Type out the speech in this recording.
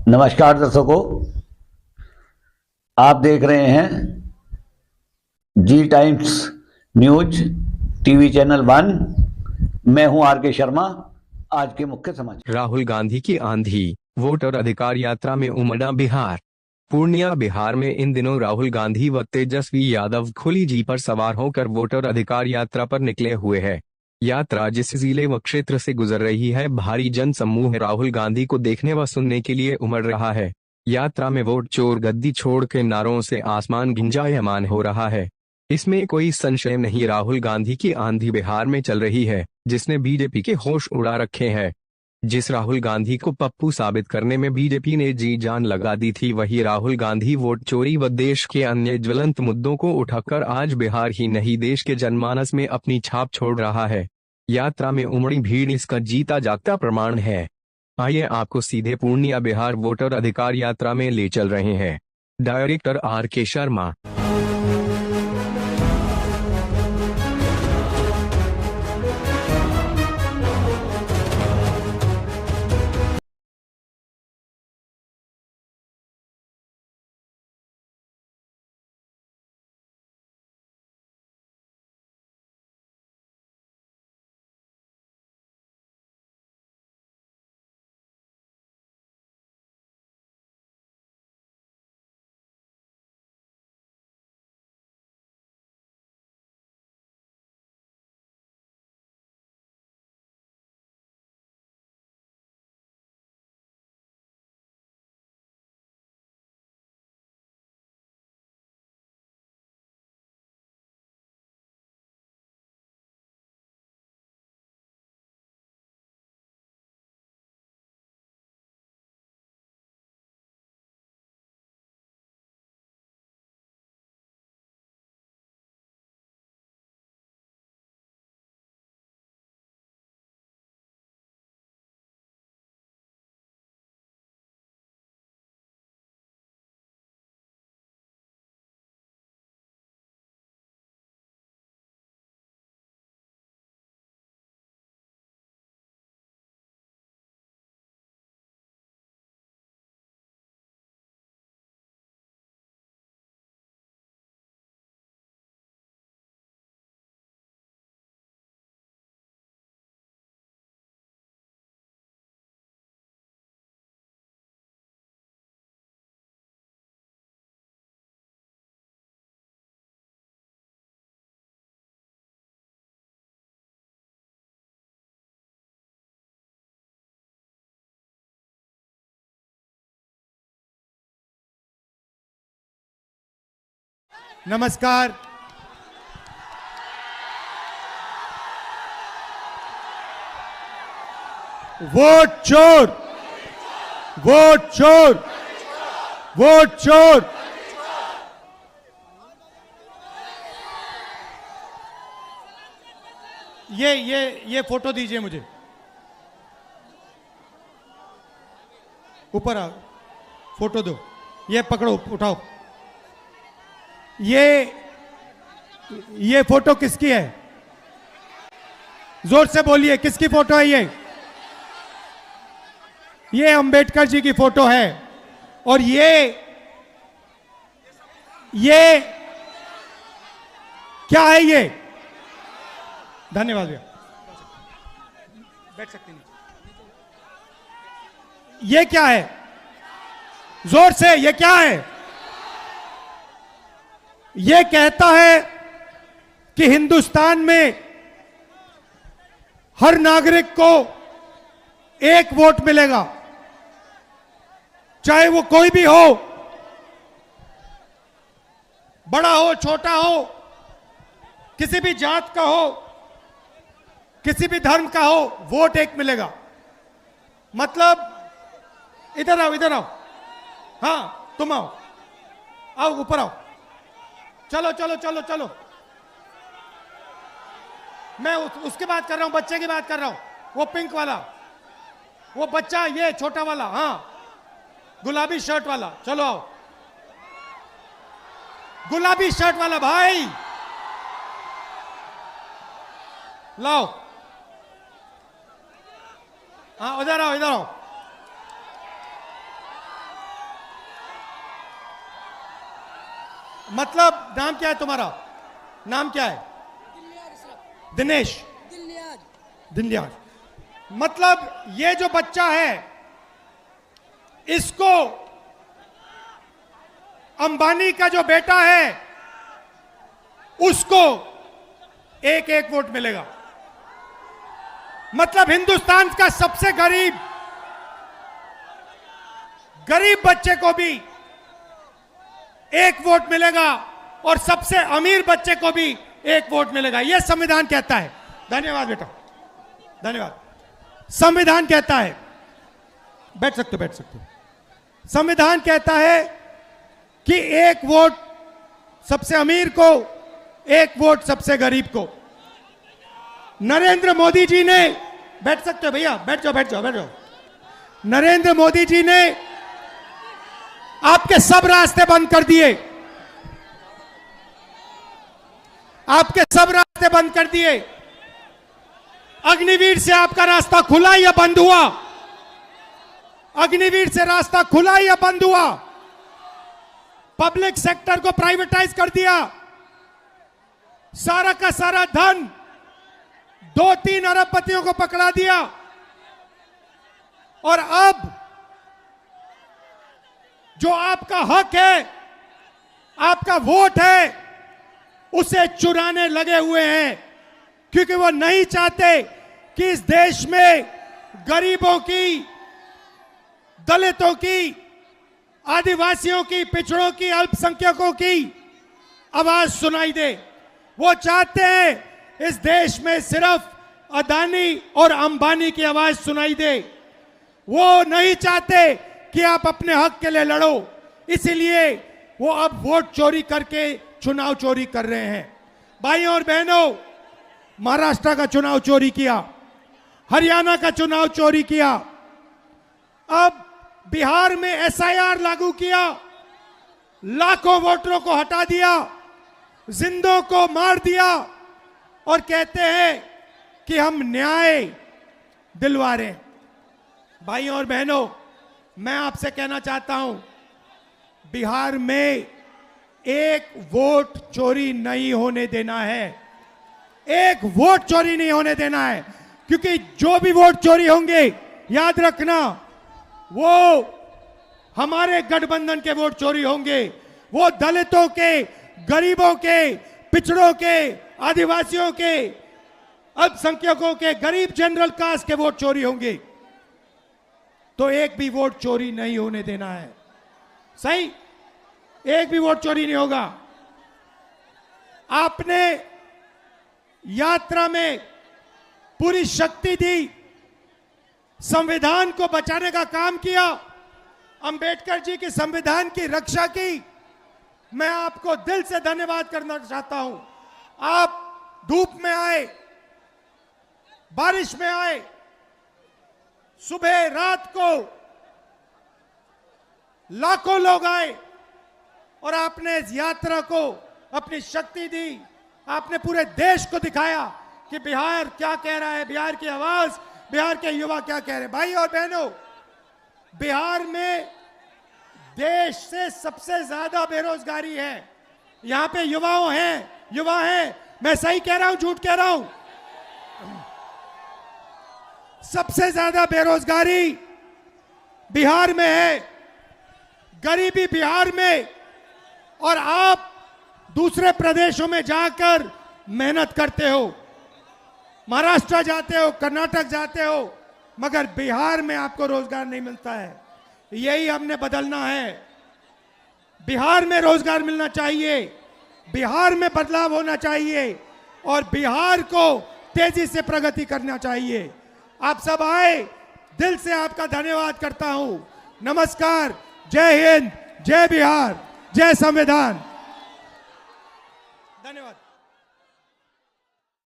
नमस्कार दर्शकों, आप देख रहे हैं जी टाइम्स न्यूज टीवी चैनल 1। मैं हूं आर के शर्मा। आज के मुख्य समाचार। राहुल गांधी की आंधी, वोटर अधिकार यात्रा में उमड़ा बिहार। पूर्णिया बिहार में इन दिनों राहुल गांधी व तेजस्वी यादव खुली जीप पर सवार होकर वोटर अधिकार यात्रा पर निकले हुए हैं। यात्रा जिस जिले व क्षेत्र से गुजर रही है, भारी जन समूह राहुल गांधी को देखने व सुनने के लिए उमड़ रहा है। यात्रा में वोट चोर गद्दी छोड़ के नारों से आसमान गुंजायमान हो रहा है। इसमें कोई संशय नहीं, राहुल गांधी की आंधी बिहार में चल रही है, जिसने बीजेपी के होश उड़ा रखे हैं। जिस राहुल गांधी को पप्पू साबित करने में बीजेपी ने जी जान लगा दी थी, वही राहुल गांधी वोट चोरी व देश के अन्य ज्वलंत मुद्दों को उठाकर आज बिहार ही नहीं देश के जनमानस में अपनी छाप छोड़ रहा है। यात्रा में उमड़ी भीड़ इसका जीता जागता प्रमाण है। आइए आपको सीधे पूर्णिया बिहार वोटर अधिकार यात्रा में ले चल रहे हैं। डायरेक्टर आर के शर्मा। नमस्कार। वोट चोर, वोट चोर, वोट चोर। ये फोटो दीजिए मुझे। ऊपर आओ, फोटो दो। ये पकड़ो, उठाओ। ये फोटो किसकी है? जोर से बोलिए, किसकी फोटो है ये अंबेडकर जी की फोटो है। और ये क्या है ये? धन्यवाद भैया, बैठ सकते हैं। ये क्या है? जोर से, ये क्या है? ये कहता है कि हिंदुस्तान में हर नागरिक को एक वोट मिलेगा, चाहे वो कोई भी हो, बड़ा हो छोटा हो, किसी भी जात का हो, किसी भी धर्म का हो, वोट एक मिलेगा। मतलब इधर आओ, इधर आओ। हाँ, तुम आओ, आओ ऊपर आओ। चलो चलो चलो चलो। मैं उसकी बात कर रहा हूं, बच्चे की बात कर रहा हूं। वो पिंक वाला, वो बच्चा, ये छोटा वाला, हाँ गुलाबी शर्ट वाला। चलो आओ, गुलाबी शर्ट वाला भाई लाओ। हाँ, इधर आओ, इधर आओ। मतलब नाम क्या है तुम्हारा? नाम क्या है? दिनेश दिनलियाज। मतलब ये जो बच्चा है इसको अंबानी का जो बेटा है उसको एक एक वोट मिलेगा। मतलब हिंदुस्तान का सबसे गरीब बच्चे को भी एक वोट मिलेगा और सबसे अमीर बच्चे को भी एक वोट मिलेगा। यह संविधान कहता है। धन्यवाद बेटा, धन्यवाद। संविधान कहता है, बैठ सकते हो। संविधान कहता है कि एक वोट सबसे अमीर को, एक वोट सबसे गरीब को। नरेंद्र मोदी जी ने, बैठ सकते हो भैया, बैठ जाओ। नरेंद्र मोदी जी ने आपके सब रास्ते बंद कर दिए। आपके सब रास्ते बंद कर दिए। अग्निवीर से आपका रास्ता खुला या बंद हुआ? अग्निवीर से रास्ता खुला या बंद हुआ? पब्लिक सेक्टर को प्राइवेटाइज कर दिया। सारा का सारा धन 2-3 अरबपतियों को पकड़ा दिया। और अब जो आपका हक है, आपका वोट है, उसे चुराने लगे हुए हैं, क्योंकि वो नहीं चाहते कि इस देश में गरीबों की, दलितों की, आदिवासियों की, पिछड़ों की, अल्पसंख्यकों की आवाज सुनाई दे। वो चाहते हैं इस देश में सिर्फ अदानी और अंबानी की आवाज सुनाई दे। वो नहीं चाहते कि आप अपने हक के लिए लड़ो। इसीलिए वो अब वोट चोरी करके चुनाव चोरी कर रहे हैं। भाइयों और बहनों, महाराष्ट्र का चुनाव चोरी किया, हरियाणा का चुनाव चोरी किया, अब बिहार में एसआईआर लागू किया, लाखों वोटरों को हटा दिया, जिंदों को मार दिया और कहते हैं कि हम न्याय दिलवा रहे हैं। भाइयों और बहनों, मैं आपसे कहना चाहता हूं, बिहार में एक वोट चोरी नहीं होने देना है। एक वोट चोरी नहीं होने देना है, क्योंकि जो भी वोट चोरी होंगे, याद रखना, वो हमारे गठबंधन के वोट चोरी होंगे। वो दलितों के, गरीबों के, पिछड़ों के, आदिवासियों के, अल्पसंख्यकों के, गरीब जनरल कास्ट के वोट चोरी होंगे। तो एक भी वोट चोरी नहीं होने देना है। सही? एक भी वोट चोरी नहीं होगा। आपने यात्रा में पूरी शक्ति दी, संविधान को बचाने का काम किया, अंबेडकर जी के संविधान की रक्षा की। मैं आपको दिल से धन्यवाद करना चाहता हूं। आप धूप में आए, बारिश में आए, सुबह रात को लाखों लोग आए और आपने इस यात्रा को अपनी शक्ति दी। आपने पूरे देश को दिखाया कि बिहार क्या कह रहा है, बिहार की आवाज, बिहार के युवा क्या कह रहे हैं। भाई और बहनों, बिहार में देश से सबसे ज्यादा बेरोजगारी है। यहां पे युवा हैं। मैं सही कह रहा हूं, झूठ कह रहा हूं? सबसे ज्यादा बेरोजगारी बिहार में है, गरीबी बिहार में। और आप दूसरे प्रदेशों में जाकर मेहनत करते हो, महाराष्ट्र जाते हो, कर्नाटक जाते हो, मगर बिहार में आपको रोजगार नहीं मिलता है। यही हमने बदलना है। बिहार में रोजगार मिलना चाहिए, बिहार में बदलाव होना चाहिए और बिहार को तेजी से प्रगति करना चाहिए। आप सब आए, दिल से आपका धन्यवाद करता हूं। नमस्कार, जय हिंद, जय बिहार, जय संविधान। धन्यवाद।